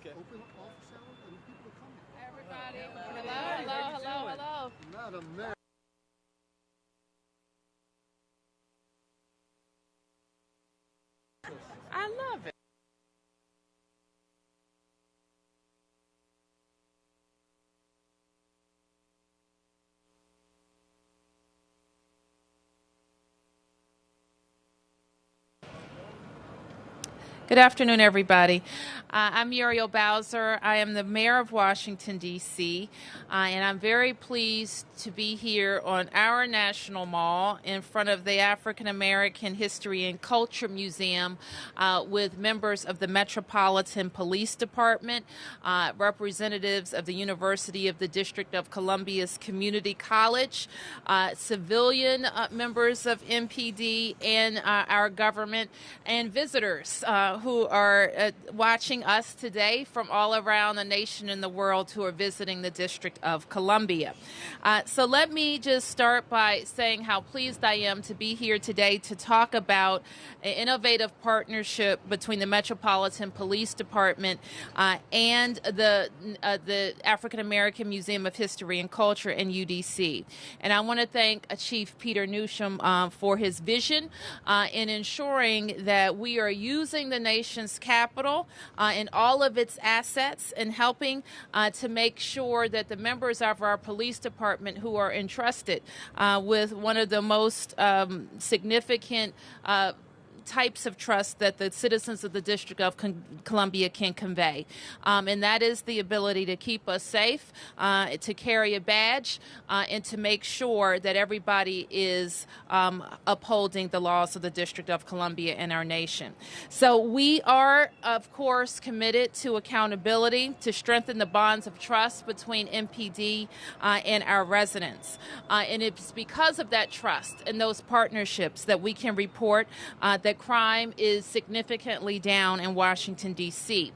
Okay. Open office hours and people are coming. Everybody, hello. Not a man. I love it. Good afternoon, everybody. I'm Muriel Bowser. I am the mayor of Washington, D.C., and I'm very pleased to be here on our National Mall in front of the African American History and Culture Museum with members of the Metropolitan Police Department, representatives of the University of the District of Columbia's Community College, civilian members of MPD and our government, and visitors who are watching us today from all around the nation and the world who are visiting the District of Columbia. So let me just start by saying how pleased I am to be here today to talk about an innovative partnership between the Metropolitan Police Department and the African American Museum of History and Culture and UDC. And I want to thank Chief Peter Newsham for his vision in ensuring that we are using the nation's capital and all of its assets and helping to make sure that the members of our police department who are entrusted with one of the most significant types of trust that the citizens of the District of Columbia can convey. And that is the ability to keep us safe, to carry a badge, and to make sure that everybody is upholding the laws of the District of Columbia and our nation. So we are, of course, committed to accountability, to strengthen the bonds of trust between MPD and our residents. And it's because of that trust and those partnerships that we can report that crime is significantly down in Washington, D.C.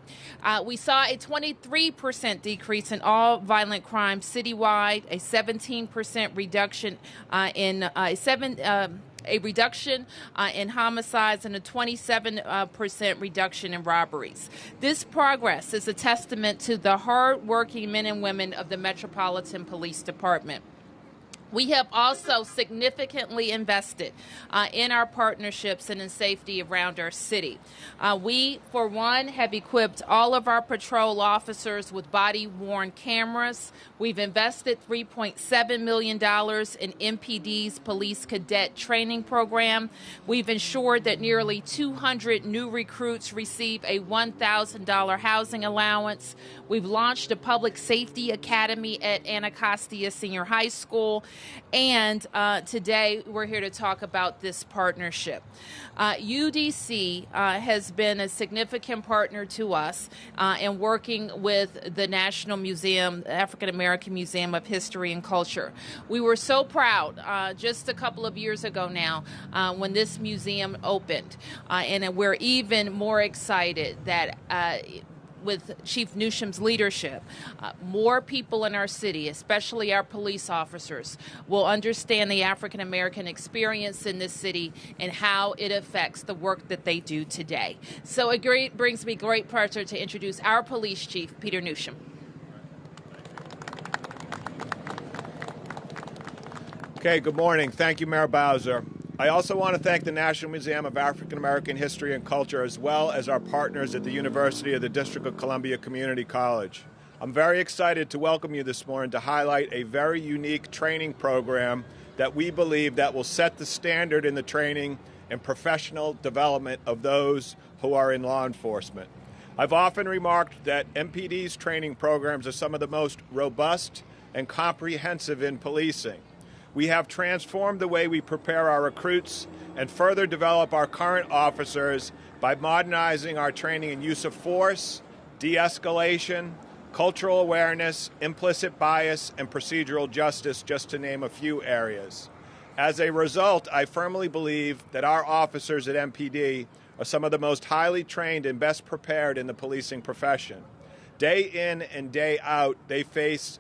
We saw a 23% decrease in all violent crime citywide, a 17% reduction a reduction in homicides, and a 27% reduction in robberies. This progress is a testament to the hard-working men and women of the Metropolitan Police Department. We have also significantly invested in our partnerships and in safety around our city. We, for one, have equipped all of our patrol officers with body-worn cameras. We've invested $3.7 million in MPD's police cadet training program. We've ensured that nearly 200 new recruits receive a $1,000 housing allowance. We've launched a public safety academy at Anacostia Senior High School. And today we're here to talk about this partnership. UDC has been a significant partner to us in working with the National Museum, African American Museum of History and Culture. We were so proud just a couple of years ago now when this museum opened. And we're even more excited that with Chief Newsham's leadership, more people in our city, especially our police officers, will understand the African American experience in this city and how it affects the work that they do today. So it brings me great pleasure to introduce our police chief, Peter Newsham. Okay, good morning. Thank you, Mayor Bowser. I also want to thank the National Museum of African American History and Culture, as well as our partners at the University of the District of Columbia Community College. I'm very excited to welcome you this morning to highlight a very unique training program that we believe that will set the standard in the training and professional development of those who are in law enforcement. I've often remarked that MPD's training programs are some of the most robust and comprehensive in policing. We have transformed the way we prepare our recruits and further develop our current officers by modernizing our training in use of force, de-escalation, cultural awareness, implicit bias, and procedural justice, just to name a few areas. As a result, I firmly believe that our officers at MPD are some of the most highly trained and best prepared in the policing profession. Day in and day out, they face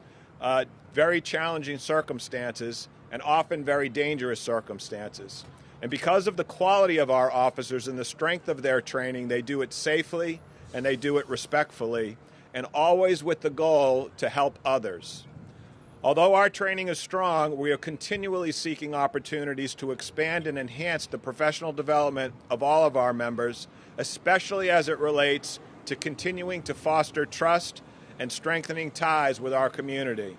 very challenging circumstances and often very dangerous circumstances. And because of the quality of our officers and the strength of their training, they do it safely and they do it respectfully, and always with the goal to help others. Although our training is strong, we are continually seeking opportunities to expand and enhance the professional development of all of our members, especially as it relates to continuing to foster trust and strengthening ties with our community.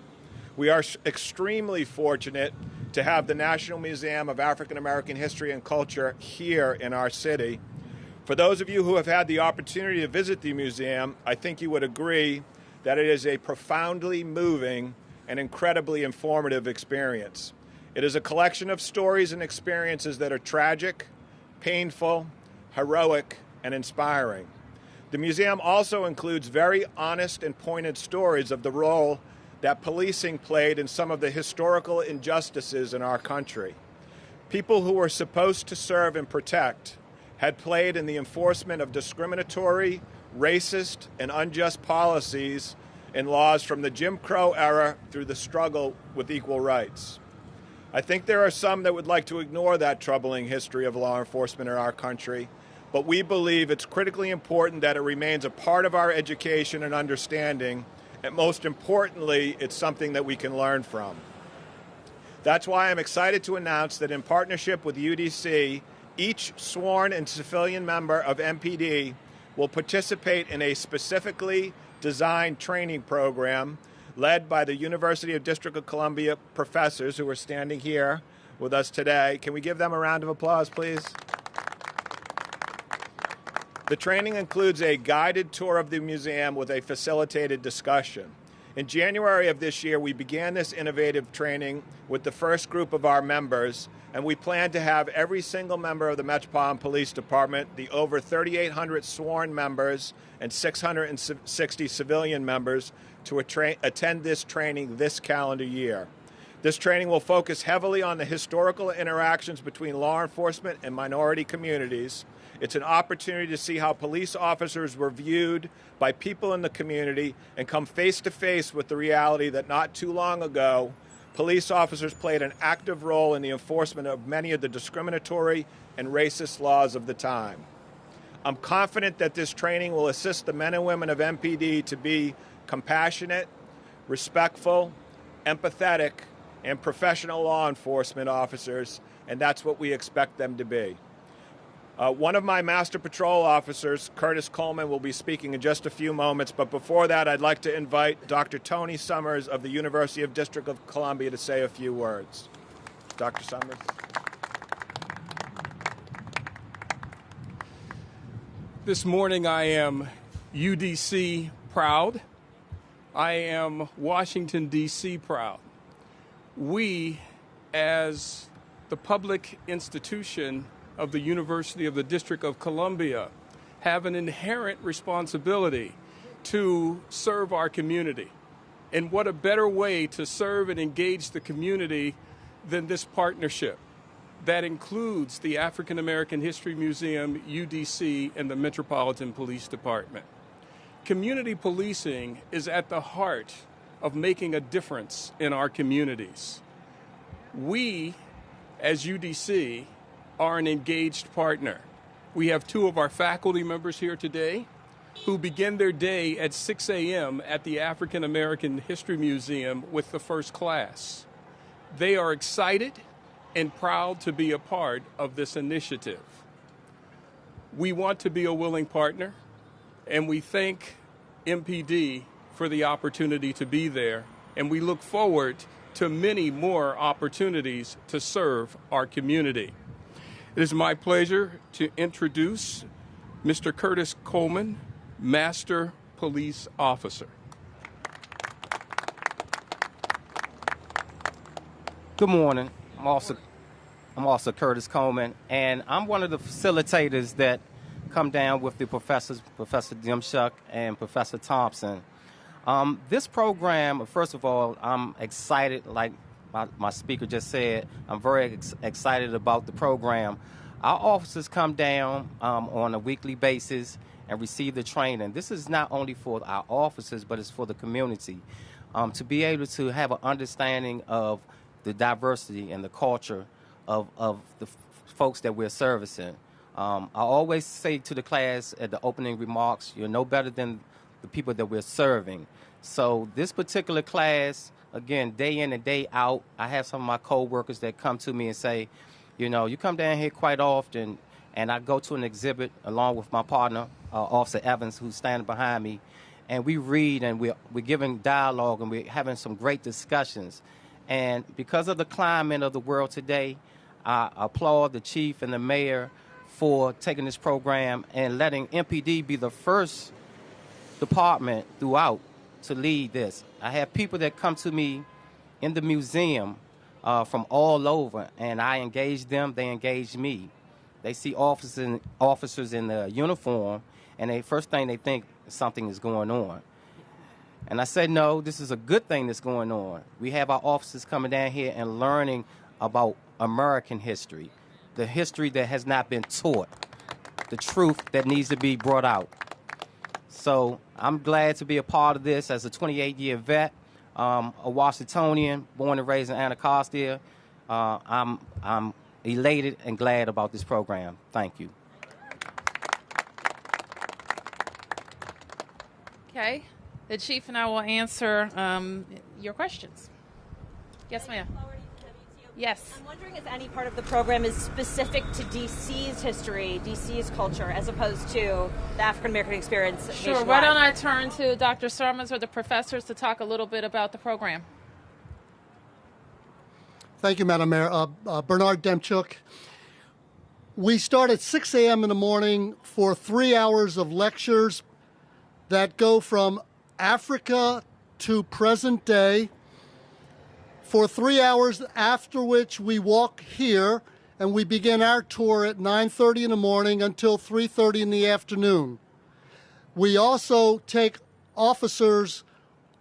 We are extremely fortunate to have the National Museum of African American History and Culture here in our city. For those of you who have had the opportunity to visit the museum, I think you would agree that it is a profoundly moving and incredibly informative experience. It is a collection of stories and experiences that are tragic, painful, heroic, and inspiring. The museum also includes very honest and pointed stories of the role that policing played in some of the historical injustices in our country. People who were supposed to serve and protect had played in the enforcement of discriminatory, racist, and unjust policies and laws from the Jim Crow era through the struggle with equal rights. I think there are some that would like to ignore that troubling history of law enforcement in our country, but we believe it's critically important that it remains a part of our education and understanding, and most importantly, it's something that we can learn from. That's why I'm excited to announce that in partnership with UDC, each sworn and civilian member of MPD will participate in a specifically designed training program led by the University of District of Columbia professors who are standing here with us today. Can we give them a round of applause, please? The training includes a guided tour of the museum with a facilitated discussion. In January of this year, we began this innovative training with the first group of our members, and we plan to have every single member of the Metropolitan Police Department, the over 3,800 sworn members and 660 civilian members to attend this training this calendar year. This training will focus heavily on the historical interactions between law enforcement and minority communities. It's an opportunity to see how police officers were viewed by people in the community and come face to face with the reality that not too long ago, police officers played an active role in the enforcement of many of the discriminatory and racist laws of the time. I'm confident that this training will assist the men and women of MPD to be compassionate, respectful, empathetic, and professional law enforcement officers, and that's what we expect them to be. One of my Master Patrol officers, Curtis Coleman, will be speaking in just a few moments, but before that, I'd like to invite Dr. Tony Summers of the University of District of Columbia to say a few words. Dr. Summers. This morning I am UDC proud. I am Washington, D.C. proud. We, as the public institution of the University of the District of Columbia, have an inherent responsibility to serve our community. And what a better way to serve and engage the community than this partnership that includes the African American History Museum, UDC, and the Metropolitan Police Department. Community policing is at the heart of making a difference in our communities. We, as UDC, are an engaged partner. We have two of our faculty members here today who begin their day at 6 a.m. at the African American History Museum with the first class. They are excited and proud to be a part of this initiative. We want to be a willing partner, and we thank MPD for the opportunity to be there, and we look forward to many more opportunities to serve our community. It is my pleasure to introduce Mr. Curtis Coleman, Master Police Officer. Good morning. I'm also Curtis Coleman, and I'm one of the facilitators that come down with the professors, Professor Dimshuck and Professor Thompson. This program, first of all, I'm excited, like my speaker just said, I'm very excited about the program. Our officers come down on a weekly basis and receive the training. This is not only for our officers, but it's for the community, to be able to have an understanding of the diversity and the culture of the folks that we're servicing. I always say to the class at the opening remarks, you're no better than the people that we're serving. So this particular class, again, day in and day out, I have some of my co-workers that come to me and say, you know, you come down here quite often, and I go to an exhibit along with my partner, Officer Evans, who's standing behind me, and we read and we're giving dialogue and we're having some great discussions. And because of the climate of the world today, I applaud the chief and the mayor for taking this program and letting MPD be the first department throughout to lead this. I have people that come to me in the museum from all over, and I engage them, they engage me. They see officers in the uniform, and the first thing they think something is going on. And I said, no, this is a good thing that's going on. We have our officers coming down here and learning about American history, the history that has not been taught, the truth that needs to be brought out. So I'm glad to be a part of this as a 28-year vet, a Washingtonian, born and raised in Anacostia. I'm elated and glad about this program. Thank you. Okay. The chief and I will answer your questions. Yes, ma'am. Yes. I'm wondering if any part of the program is specific to DC's history, DC's culture, as opposed to the African American experience Sure. nationwide. Why don't I turn to Dr. Sermons or the professors to talk a little bit about the program? Thank you, Madam Mayor. Bernard Demchuk. We start at 6 a.m. in the morning for 3 hours of lectures that go from Africa to present day for 3 hours, after which we walk here and we begin our tour at 9:30 in the morning until 3:30 in the afternoon. We also take officers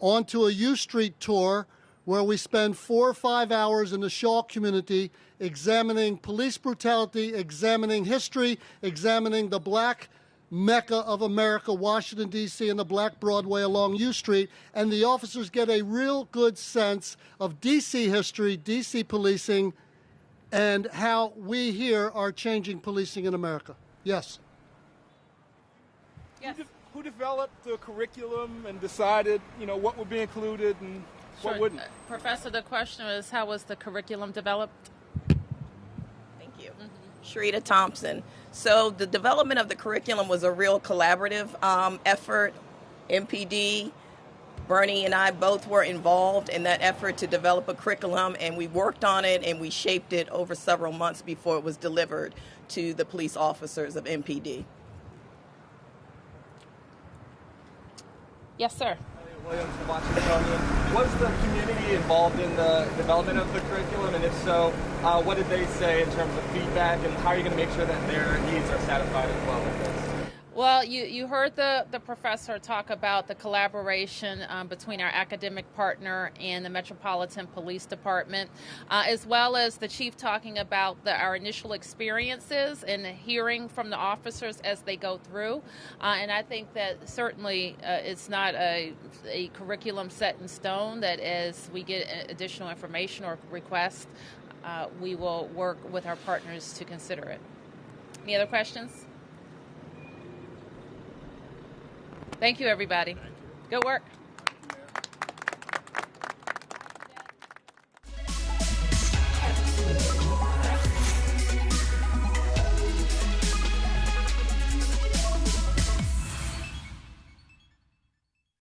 onto a U Street tour where we spend 4 or 5 hours in the Shaw community examining police brutality, examining history, examining the black Mecca of America, Washington, D.C., and the Black Broadway along U Street, and the officers get a real good sense of D.C. history, D.C. policing, and how we here are changing policing in America. Yes? Yes. Who developed the curriculum and decided, what would be included and what wouldn't? Professor, the question is, how was the curriculum developed? Thank you. Sharita Thompson. So the development of the curriculum was a real collaborative effort. MPD, Bernie and I both were involved in that effort to develop a curriculum, and we worked on it and we shaped it over several months before it was delivered to the police officers of MPD. Yes, sir. Williams from Washingtonian. Was the community involved in the development of the curriculum, and if so, what did they say in terms of feedback, and how are you going to make sure that their needs are satisfied as well with this? Well, you heard the professor talk about the collaboration between our academic partner and the Metropolitan Police Department, as well as the chief talking about our initial experiences and hearing from the officers as they go through. And I think that certainly it's not a curriculum set in stone, that as we get additional information or requests, we will work with our partners to consider it. Any other questions? Thank you, everybody. Good work.